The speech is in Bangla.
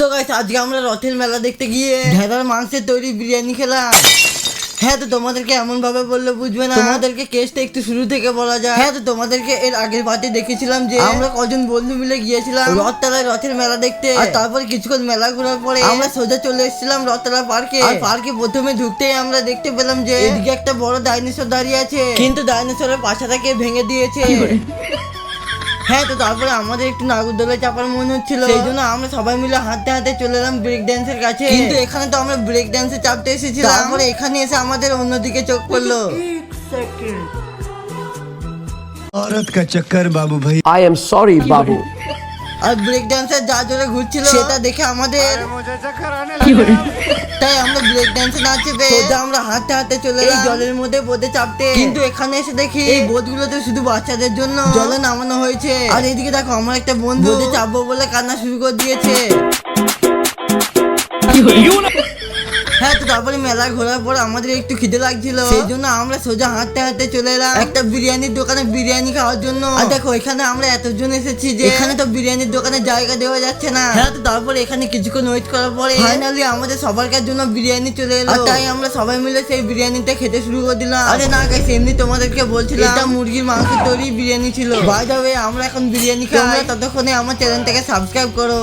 সো গাইস আজকে আমরা রথের মেলা দেখতে গিয়ে ভেড়ার মাংসের তৈরি বিরিয়ানি খেলাম। হ্যাঁ তো তোমাদেরকে এমন ভাবে বললে বুঝবে না, তোমাদেরকে কেসটা একটু শুরু থেকে বলা যায়। হ্যাঁ তো তোমাদেরকে এর আগের পার্টে দেখেছিলাম যে আমরা কজন বন্ধু মিলে গিয়েছিলাম রথতলায় রথের মেলা দেখতে। আর তারপরে কিছুক্ষণ মেলা ঘোরার পরে আমরা সোজা চলে এসেছিলাম রথতলা পার্কে। আর পার্কে প্রথমে ঢুকতেই আমরা দেখতে পেলাম যে এদিকে একটা বড় ডাইনোসর দাঁড়িয়ে আছে, কিন্তু ডাইনোসরের পাছাটাকে ভেঙে দিয়েছে। হ্যাঁ তো তারপরে আমাদের একটু নাগরদোলায় চাপার মনে হচ্ছিল, সেই জন্য আমরা সবাই মিলে হাঁটতে হাঁটতে চলে এলাম ব্রেক ড্যান্সের কাছে। কিন্তু এখানে তো আমরা ব্রেক ড্যান্সে চাপতে এসেছিলাম, তারপরে এখানে এসে আমাদের অন্যদিকে চোখ পড়লো। औरत का चक्कर बाबू भाई। I am sorry, Babu. আর ব্রেক ড্যান্সার যা জোরে ঘুরছিল সেটা দেখে আমাদের তাই আমরা ব্রেক ড্যান্সে না চেপে সোজা আমরা হাঁটতে হাঁটতে চলে এই জলের মধ্যে বোটে চাপতে। কিন্তু এখানে এসে দেখি এই বোটগুলোতে শুধু বাচ্চাদের জন্য জলে নামানো হয়েছে। আর এদিকে দেখো আমার একটা বন্ধু বোটে চাপবো বলে কান্না শুরু করে দিয়েছে। হ্যাঁ তো তারপরে মেলা ঘোরার পর আমাদের একটু খিদে লাগছিল, সেই জন্য আমরা সোজা হাঁটতে হাঁটতে চলে এলাম একটা বিরিয়ানির দোকানে বিরিয়ানি খাওয়ার জন্য। আর দেখো এখানে আমরা এতজন এসেছি যে এখানে তো বিরিয়ানির দোকানে জায়গা দেওয়া যাচ্ছে না। হ্যাঁ তো তারপরে এখানে কিছুক্ষণ ওয়েট করার পরে ফাইনালি আমাদের সবার জন্য বিরিয়ানি চলে এলো। আর তাই আমরা সবাই মিলে সেই বিরিয়ানিটা খেতে শুরু করে দিলাম। আরে না গাইস, এমনি তোমাদেরকে বলছিলাম এটা মুরগির মাংসের তৈরি বিরিয়ানি ছিল। বাই দ্য ওয়ে আমরা এখন বিরিয়ানি খাই। তোমরা ততক্ষণে আমার চ্যানেলটাকে সাবস্ক্রাইব করো।